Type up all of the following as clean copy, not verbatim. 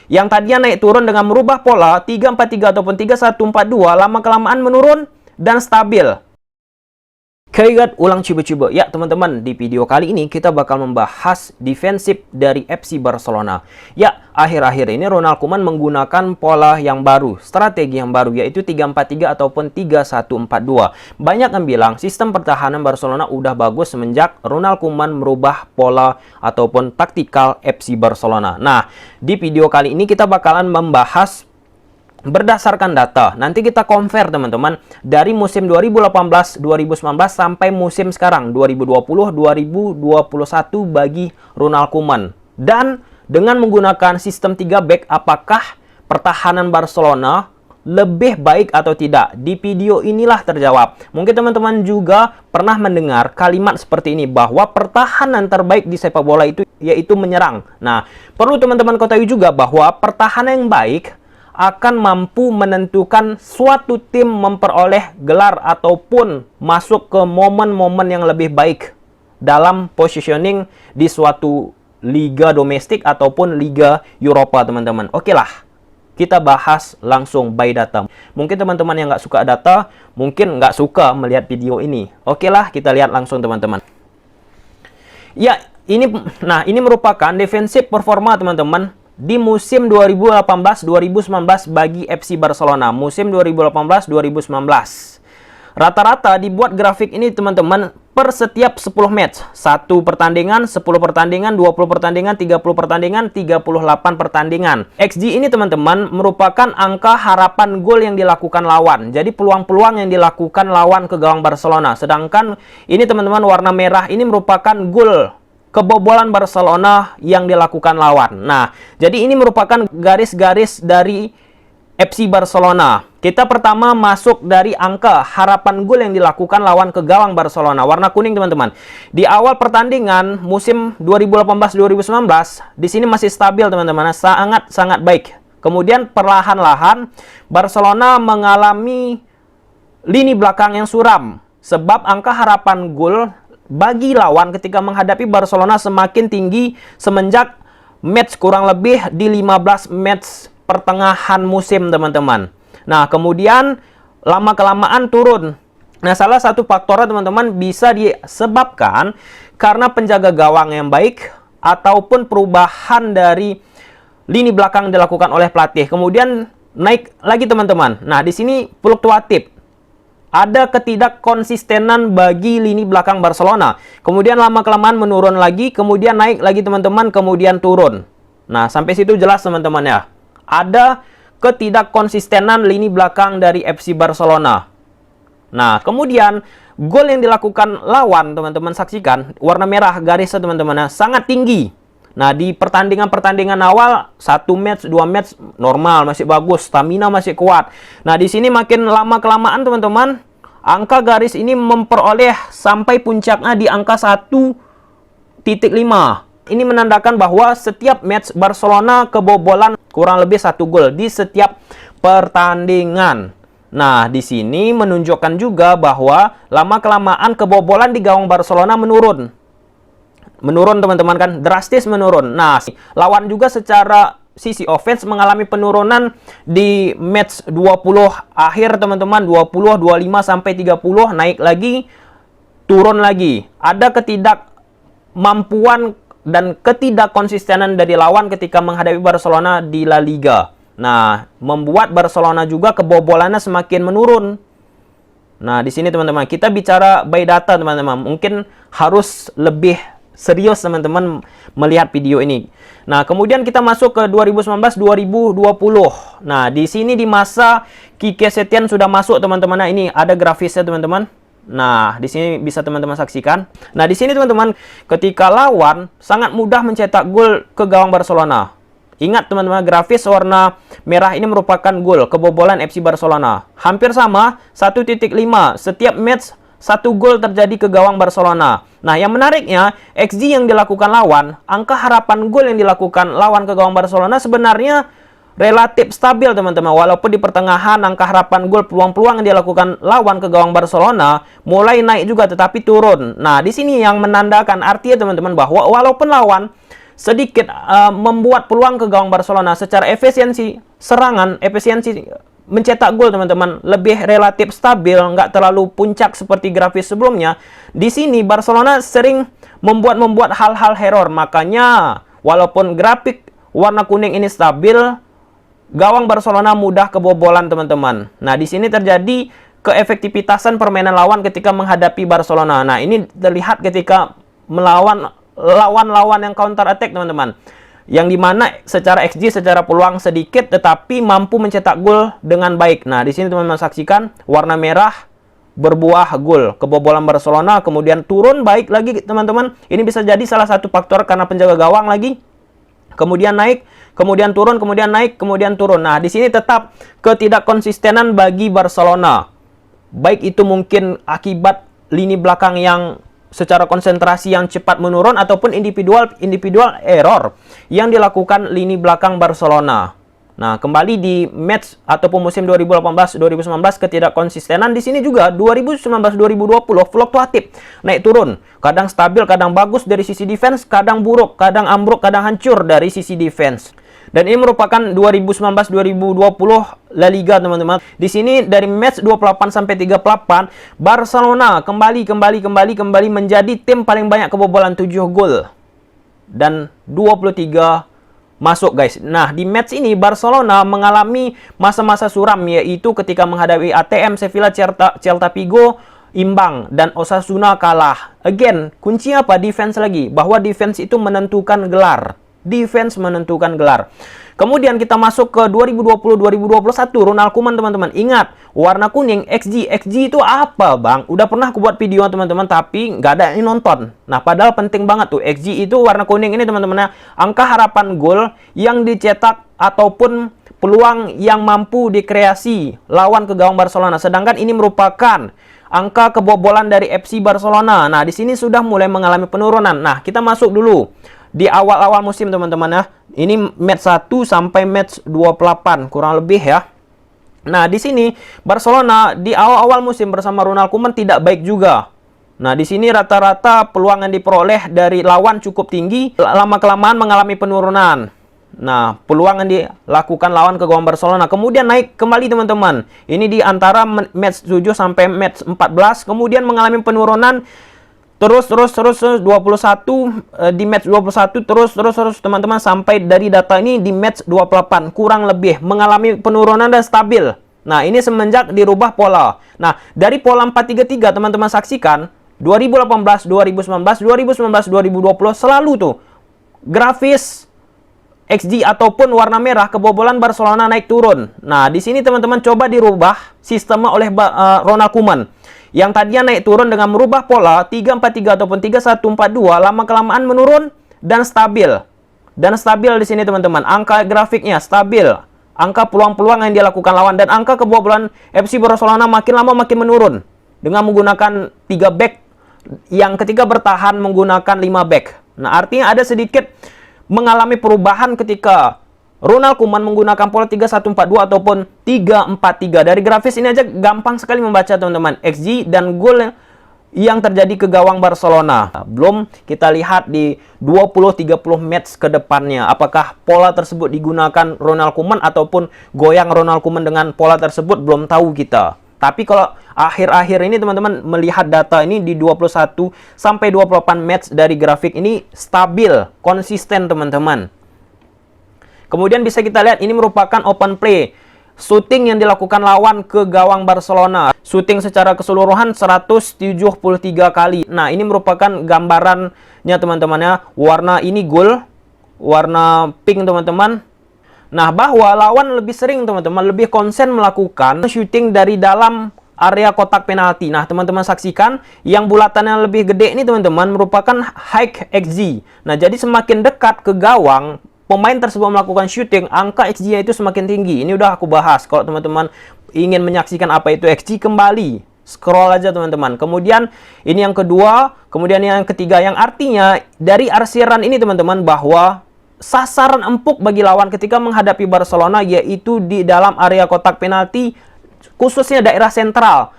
Yang tadinya naik turun dengan merubah pola 3-4-3 ataupun 3-1-4-2, lama-kelamaan menurun dan stabil. Keingat ulang coba-coba. Ya teman-teman, di video kali ini kita bakal membahas defensif dari FC Barcelona. Ya, akhir-akhir ini Ronald Koeman menggunakan pola yang baru, strategi yang baru, yaitu 3-4-3 ataupun 3-1-4-2. Banyak yang bilang sistem pertahanan Barcelona udah bagus semenjak Ronald Koeman merubah pola ataupun taktikal FC Barcelona. Nah, di video kali ini kita bakalan membahas berdasarkan data. Nanti kita compare teman-teman dari musim 2018-2019 sampai musim sekarang 2020-2021 bagi Ronald Koeman. Dan dengan menggunakan sistem 3 back, apakah pertahanan Barcelona lebih baik atau tidak? Di video inilah terjawab. Mungkin teman-teman juga pernah mendengar kalimat seperti ini, bahwa pertahanan terbaik di sepak bola itu yaitu menyerang. Nah, perlu teman-teman ketahui juga bahwa pertahanan yang baik akan mampu menentukan suatu tim memperoleh gelar ataupun masuk ke momen-momen yang lebih baik dalam positioning di suatu liga domestik ataupun liga Eropa, teman-teman. Oke lah, kita bahas langsung by data. Mungkin teman-teman yang nggak suka data, mungkin nggak suka melihat video ini. Oke lah, kita lihat langsung teman-teman. Ya, ini merupakan defensive performa teman-teman di musim 2018-2019 bagi FC Barcelona. Musim 2018-2019. Rata-rata dibuat grafik ini teman-teman per setiap 10 match. 1 pertandingan, 10 pertandingan, 20 pertandingan, 30 pertandingan, 38 pertandingan. XG ini teman-teman merupakan angka harapan gol yang dilakukan lawan. Jadi peluang-peluang yang dilakukan lawan ke gawang Barcelona. Sedangkan ini teman-teman warna merah ini merupakan gol kebobolan Barcelona yang dilakukan lawan. Nah, jadi ini merupakan garis-garis dari FC Barcelona. Kita pertama masuk dari angka harapan gol yang dilakukan lawan ke gawang Barcelona. Warna kuning teman-teman. Di awal pertandingan musim 2018-2019, di sini masih stabil teman-teman, sangat baik. Kemudian perlahan-lahan Barcelona mengalami lini belakang yang suram sebab angka harapan gol bagi lawan ketika menghadapi Barcelona semakin tinggi semenjak match kurang lebih di 15 match pertengahan musim teman-teman. Nah, kemudian lama-kelamaan turun. Nah, salah satu faktornya teman-teman bisa disebabkan karena penjaga gawang yang baik ataupun perubahan dari lini belakang dilakukan oleh pelatih. Kemudian naik lagi teman-teman. Nah, di sini fluktuatif. Ada ketidakkonsistenan bagi lini belakang Barcelona. Kemudian lama-kelamaan menurun lagi, kemudian naik lagi teman-teman, kemudian turun. Nah, sampai situ jelas teman-teman ya. Ada ketidakkonsistenan lini belakang dari FC Barcelona. Nah, kemudian gol yang dilakukan lawan, teman-teman saksikan, warna merah garisnya teman-teman, sangat tinggi. Nah, di pertandingan-pertandingan awal, 1 match, 2 match, normal, masih bagus, stamina masih kuat. Nah, di sini makin lama-kelamaan, teman-teman, angka garis ini memperoleh sampai puncaknya di angka 1.5. Ini menandakan bahwa setiap match Barcelona kebobolan kurang lebih 1 gol di setiap pertandingan. Nah, di sini menunjukkan juga bahwa lama-kelamaan kebobolan di gawang Barcelona menurun teman-teman kan, drastis menurun. Nah, lawan juga secara sisi offense mengalami penurunan di match 20 akhir teman-teman, 20, 25 sampai 30, naik lagi, turun lagi. Ada ketidakmampuan dan ketidakkonsistenan dari lawan ketika menghadapi Barcelona di La Liga. Nah, membuat Barcelona juga kebobolannya semakin menurun. Nah, di sini teman-teman, kita bicara by data teman-teman. Mungkin harus lebih serius teman-teman melihat video ini. Nah, kemudian kita masuk ke 2019-2020. Nah, di sini di masa Quique Setién sudah masuk teman-teman. Nah, ini ada grafisnya teman-teman. Nah, di sini bisa teman-teman saksikan. Nah, di sini teman-teman, ketika lawan sangat mudah mencetak gol ke gawang Barcelona. Ingat teman-teman, grafis warna merah ini merupakan gol kebobolan FC Barcelona. Hampir sama, 1.5. Setiap match 1 gol terjadi ke gawang Barcelona. Nah, yang menariknya, XG yang dilakukan lawan, angka harapan gol yang dilakukan lawan ke gawang Barcelona sebenarnya relatif stabil teman-teman. Walaupun di pertengahan angka harapan gol, peluang-peluang yang dilakukan lawan ke gawang Barcelona mulai naik juga tetapi turun. Nah, di sini yang menandakan artinya teman-teman bahwa walaupun lawan sedikit membuat peluang ke gawang Barcelona. Secara efisiensi serangan, efisiensi mencetak gol teman-teman lebih relatif stabil, nggak terlalu puncak seperti grafis sebelumnya. Di sini Barcelona sering membuat hal-hal error, makanya walaupun grafik warna kuning ini stabil, gawang Barcelona mudah kebobolan teman-teman. Nah, di sini terjadi keefektivitasan permainan lawan ketika menghadapi Barcelona. Nah, ini terlihat ketika melawan lawan-lawan yang counter attack teman-teman. Yang dimana secara XG, secara peluang sedikit, tetapi mampu mencetak gol dengan baik. Nah, di sini teman-teman saksikan warna merah berbuah gol. Kebobolan Barcelona, kemudian turun baik lagi teman-teman. Ini bisa jadi salah satu faktor karena penjaga gawang lagi. Kemudian naik, kemudian turun, kemudian naik, kemudian turun. Nah, di sini tetap ketidakkonsistenan bagi Barcelona. Baik itu mungkin akibat lini belakang yang secara konsentrasi yang cepat menurun ataupun individual error yang dilakukan lini belakang Barcelona. Nah, kembali di match ataupun musim 2018-2019 ketidakkonsistenan di sini juga 2019-2020 fluktuatif, naik turun, kadang stabil, kadang bagus dari sisi defense, kadang buruk, kadang ambruk, kadang hancur dari sisi defense. Dan ini merupakan 2019-2020 La Liga teman-teman. Di sini dari match 28 sampai 38 Barcelona kembali menjadi tim paling banyak kebobolan 7 gol dan 23 masuk guys. Nah, di match ini Barcelona mengalami masa-masa suram, yaitu ketika menghadapi ATM, Sevilla, Celta Vigo imbang dan Osasuna kalah. Again, kuncinya apa? Defense lagi. Bahwa defense itu menentukan gelar. Defense menentukan gelar. Kemudian kita masuk ke 2020-2021 Ronald Koeman teman-teman. Ingat, warna kuning XG. XG itu apa bang? Udah pernah aku buat video teman-teman, tapi nggak ada yang nonton. Nah, padahal penting banget tuh. XG itu warna kuning ini teman-teman, angka harapan gol yang dicetak ataupun peluang yang mampu dikreasi lawan ke gawang Barcelona. Sedangkan ini merupakan angka kebobolan dari FC Barcelona. Nah, di sini sudah mulai mengalami penurunan. Nah, kita masuk dulu di awal-awal musim teman-teman ya. Ini match 1 sampai match 28 kurang lebih ya. Nah, di sini Barcelona di awal-awal musim bersama Ronald Koeman tidak baik juga. Nah, di sini rata-rata peluang yang diperoleh dari lawan cukup tinggi, lama-kelamaan mengalami penurunan. Nah, peluang yang dilakukan lawan ke gawang Barcelona kemudian naik kembali teman-teman. Ini di antara match 7 sampai match 14 kemudian mengalami penurunan terus 21 di match 21 terus teman-teman, sampai dari data ini di match 28 kurang lebih mengalami penurunan dan stabil. Nah, ini semenjak dirubah pola. Nah, dari pola 4-3-3 teman-teman saksikan 2018, 2019, 2020 selalu tuh grafis XG ataupun warna merah kebobolan Barcelona naik turun. Nah, di sini teman-teman coba dirubah sistemnya oleh Ronald Koeman. Yang tadinya naik turun dengan merubah pola 3-4-3 ataupun 3-1-4-2, lama-kelamaan menurun dan stabil. Dan stabil di sini teman-teman. Angka grafiknya stabil. Angka peluang-peluang yang dilakukan lawan dan angka kebobolan FC Barcelona makin lama makin menurun. Dengan menggunakan 3 back, yang ketiga bertahan menggunakan 5 back. Nah, artinya ada sedikit mengalami perubahan ketika Ronald Koeman menggunakan pola 3-1-4-2 ataupun 3-4-3. Dari grafis ini aja gampang sekali membaca teman-teman. XG dan gol yang terjadi ke gawang Barcelona. Belum kita lihat di 20-30 match ke depannya. Apakah pola tersebut digunakan Ronald Koeman ataupun goyang Ronald Koeman dengan pola tersebut, belum tahu kita. Tapi kalau akhir-akhir ini teman-teman melihat data ini di 21 sampai 28 match dari grafik ini stabil, konsisten teman-teman. Kemudian bisa kita lihat ini merupakan open play. Shooting yang dilakukan lawan ke gawang Barcelona. Shooting secara keseluruhan 173 kali. Nah, ini merupakan gambarannya teman-teman ya. Warna ini gol, warna pink teman-teman. Nah, bahwa lawan lebih sering teman-teman, lebih konsen melakukan shooting dari dalam area kotak penalti. Nah, teman-teman saksikan yang bulatannya lebih gede ini teman-teman merupakan high XG. Nah, jadi semakin dekat ke gawang pemain tersebut melakukan shooting, angka XG-nya itu semakin tinggi. Ini udah aku bahas. Kalau teman-teman ingin menyaksikan apa itu XG, kembali scroll aja teman-teman. Kemudian ini yang kedua, kemudian yang ketiga, yang artinya dari arsiran ini teman-teman bahwa sasaran empuk bagi lawan ketika menghadapi Barcelona yaitu di dalam area kotak penalti, khususnya daerah sentral.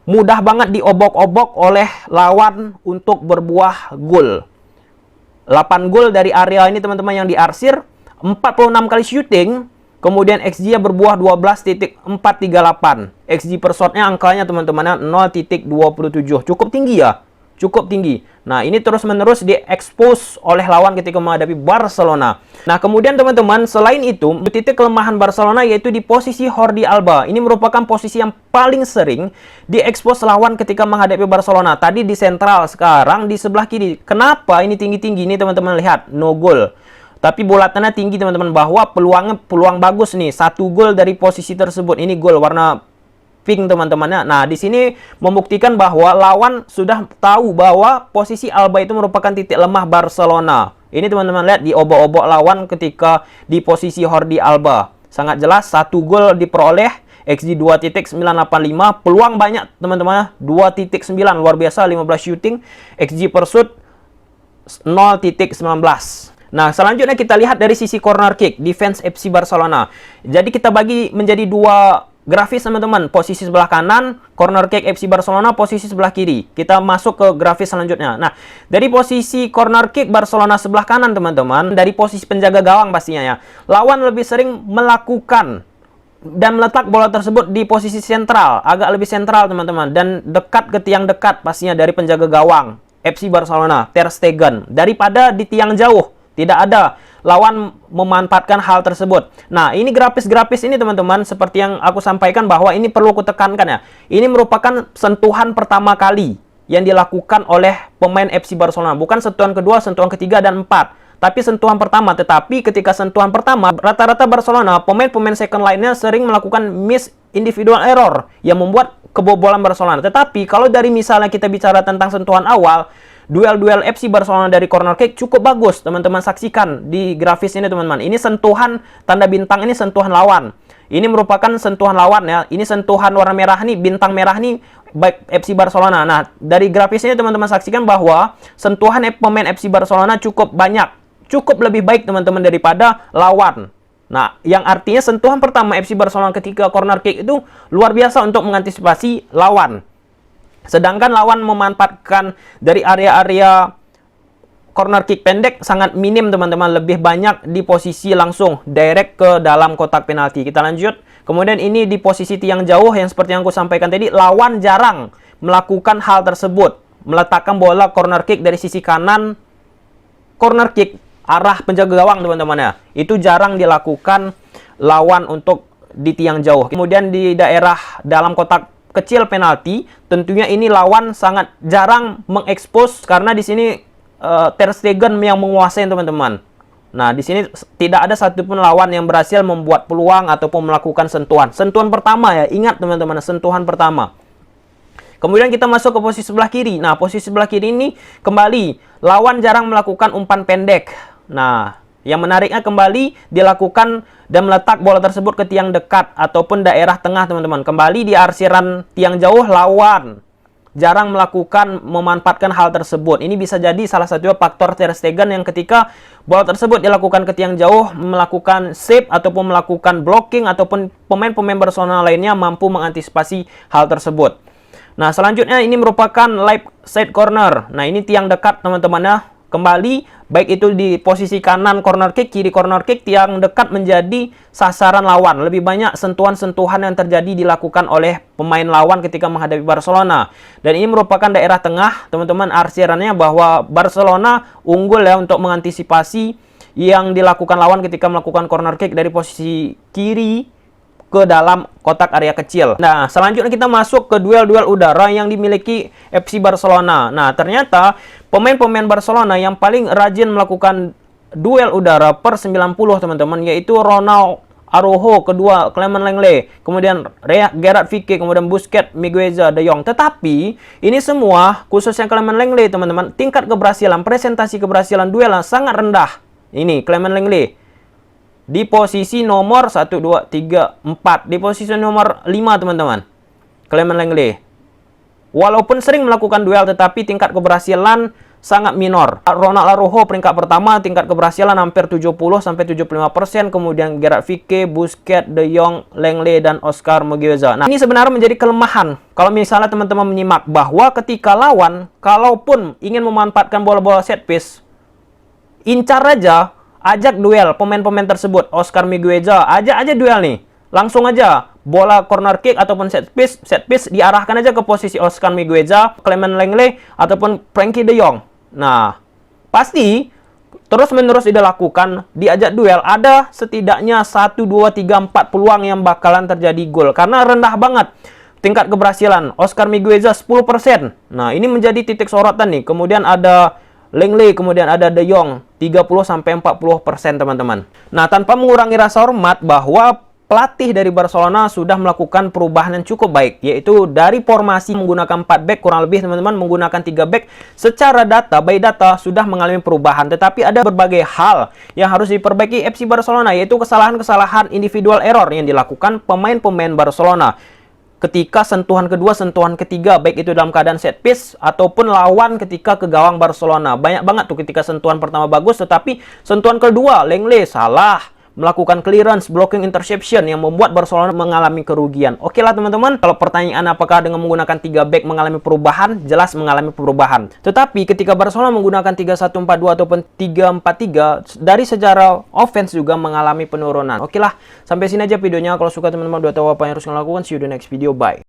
Mudah banget diobok-obok oleh lawan untuk berbuah gol. 8 gol dari area ini teman-teman yang diarsir, 46 kali shooting, kemudian XG-nya berbuah 12.438. XG per shot-nya angkanya teman-teman 0.27. Cukup tinggi ya. Cukup tinggi. Nah, ini terus-menerus diekspos oleh lawan ketika menghadapi Barcelona. Nah, kemudian teman-teman, selain itu, titik kelemahan Barcelona yaitu di posisi Jordi Alba. Ini merupakan posisi yang paling sering diekspos lawan ketika menghadapi Barcelona. Tadi di sentral, sekarang di sebelah kiri. Kenapa ini tinggi-tinggi? Ini teman-teman lihat, no goal. Tapi bola tanah tinggi teman-teman, bahwa peluang bagus nih. 1 gol dari posisi tersebut. Ini gol warna pink teman-temannya. Nah, di sini membuktikan bahwa lawan sudah tahu bahwa posisi Alba itu merupakan titik lemah Barcelona. Ini teman-teman lihat di obok-obok lawan ketika di posisi Jordi Alba. Sangat jelas 1 gol diperoleh, XG 2.985, peluang banyak teman-teman, 2.9, luar biasa, 15 shooting, XG per shoot 0.19. Nah, selanjutnya kita lihat dari sisi corner kick, defense FC Barcelona. Jadi kita bagi menjadi 2 grafis teman-teman, posisi sebelah kanan, corner kick FC Barcelona, posisi sebelah kiri. Kita masuk ke grafis selanjutnya. Nah, dari posisi corner kick Barcelona sebelah kanan teman-teman, dari posisi penjaga gawang pastinya ya, lawan lebih sering melakukan dan meletak bola tersebut di posisi sentral, agak lebih sentral teman-teman, dan dekat ke tiang dekat pastinya dari penjaga gawang FC Barcelona, Ter Stegen, daripada di tiang jauh. Tidak ada lawan memanfaatkan hal tersebut. Nah, ini grafis-grafis ini teman-teman, seperti yang aku sampaikan bahwa ini perlu kutekankan ya. Ini merupakan sentuhan pertama kali yang dilakukan oleh pemain FC Barcelona. Bukan sentuhan kedua, sentuhan ketiga, dan 4. Tapi sentuhan pertama. Tetapi ketika sentuhan pertama, rata-rata Barcelona, pemain-pemain second line-nya sering melakukan miss individual error yang membuat kebobolan Barcelona. Tetapi kalau dari misalnya kita bicara tentang sentuhan awal, duel-duel FC Barcelona dari corner kick cukup bagus. Teman-teman saksikan di grafis ini teman-teman. Ini sentuhan tanda bintang, ini sentuhan lawan. Ini merupakan sentuhan lawan ya. Ini sentuhan warna merah nih, bintang merah nih baik FC Barcelona. Nah, dari grafis ini teman-teman saksikan bahwa sentuhan pemain FC Barcelona cukup banyak. Cukup lebih baik teman-teman daripada lawan. Nah, yang artinya sentuhan pertama FC Barcelona ketika corner kick itu luar biasa untuk mengantisipasi lawan. Sedangkan lawan memanfaatkan dari area-area corner kick pendek sangat minim teman-teman, lebih banyak di posisi langsung direct ke dalam kotak penalti. Kita lanjut. Kemudian ini di posisi tiang jauh yang seperti yang aku sampaikan tadi, lawan jarang melakukan hal tersebut, meletakkan bola corner kick dari sisi kanan, corner kick arah penjaga gawang teman-teman ya. Itu jarang dilakukan lawan untuk di tiang jauh. Kemudian di daerah dalam kotak kecil penalti, tentunya ini lawan sangat jarang mengekspos karena di sini Ter Stegen yang menguasai teman-teman. Nah, di sini tidak ada satupun lawan yang berhasil membuat peluang ataupun melakukan sentuhan. Sentuhan pertama ya, ingat teman-teman, sentuhan pertama. Kemudian kita masuk ke posisi sebelah kiri. Nah, posisi sebelah kiri ini kembali lawan jarang melakukan umpan pendek. Nah, yang menariknya kembali dilakukan dan meletak bola tersebut ke tiang dekat ataupun daerah tengah teman-teman. Kembali di arsiran tiang jauh, lawan jarang melakukan memanfaatkan hal tersebut. Ini bisa jadi salah satu faktor Ter Stegen yang ketika bola tersebut dilakukan ke tiang jauh, melakukan save ataupun melakukan blocking, ataupun pemain-pemain Barcelona lainnya mampu mengantisipasi hal tersebut. Nah, selanjutnya ini merupakan left side corner. Nah, ini tiang dekat teman-teman ya. Kembali, baik itu di posisi kanan corner kick, kiri corner kick, tiang dekat menjadi sasaran lawan. Lebih banyak sentuhan-sentuhan yang terjadi dilakukan oleh pemain lawan ketika menghadapi Barcelona. Dan ini merupakan daerah tengah, teman-teman, arsirannya bahwa Barcelona unggul ya untuk mengantisipasi yang dilakukan lawan ketika melakukan corner kick dari posisi kiri ke dalam kotak area kecil. Nah, selanjutnya kita masuk ke duel-duel udara yang dimiliki FC Barcelona. Nah, ternyata pemain-pemain Barcelona yang paling rajin melakukan duel udara per 90 teman-teman, yaitu Ronald Araujo, kedua Clement Lenglet, kemudian Gerard Pique, kemudian Busquets, Migueza, De Jong. Tetapi ini semua, khususnya Clement Lenglet teman-teman, tingkat keberhasilan, presentasi keberhasilan duel sangat rendah. Ini Clement Lenglet di posisi nomor 1, 2, 3, 4. Di posisi nomor 5 teman-teman, Clement Lenglet. Walaupun sering melakukan duel, tetapi tingkat keberhasilan sangat minor. Ronald Araujo peringkat pertama, tingkat keberhasilan hampir 70-75%. Kemudian Gerard Pique, Busquets, De Jong, Lenglet, dan Oscar Migueza. Nah, ini sebenarnya menjadi kelemahan. Kalau misalnya teman-teman menyimak bahwa ketika lawan, kalaupun ingin memanfaatkan bola-bola set piece, incar aja, ajak duel pemain-pemain tersebut. Oscar Migueza, ajak aja duel nih. Langsung aja bola corner kick ataupun set piece diarahkan aja ke posisi Oscar Migueza, Clement Lenglet ataupun Frankie De Jong. Nah, pasti terus-menerus dilakukan, diajak duel, ada setidaknya 1, 2, 3, 4 peluang yang bakalan terjadi gol. Karena rendah banget tingkat keberhasilan. Oscar Migueza 10%. Nah, ini menjadi titik sorotan nih. Kemudian ada Lenglet, kemudian ada De Jong 30-40%, teman-teman. Nah, tanpa mengurangi rasa hormat bahwa pelatih dari Barcelona sudah melakukan perubahan yang cukup baik, yaitu dari formasi menggunakan 4 back kurang lebih, teman-teman, menggunakan 3 back. Secara data, by data sudah mengalami perubahan, tetapi ada berbagai hal yang harus diperbaiki FC Barcelona, yaitu kesalahan-kesalahan individual error yang dilakukan pemain-pemain Barcelona ketika sentuhan kedua, sentuhan ketiga, baik itu dalam keadaan set piece ataupun lawan ketika ke gawang Barcelona. Banyak banget tuh ketika sentuhan pertama bagus, tetapi sentuhan kedua Lenglet salah, melakukan clearance, blocking, interception yang membuat Barcelona mengalami kerugian. Oke lah teman-teman, kalau pertanyaan apakah dengan menggunakan 3 back mengalami perubahan, jelas mengalami perubahan. Tetapi ketika Barcelona menggunakan 3-1-4-2 ataupun 3-4-3, dari sejarah offense juga mengalami penurunan. Oke lah, sampai sini aja videonya. Kalau suka teman-teman udah tahu apa yang harus dilakukan. See you di next video, bye.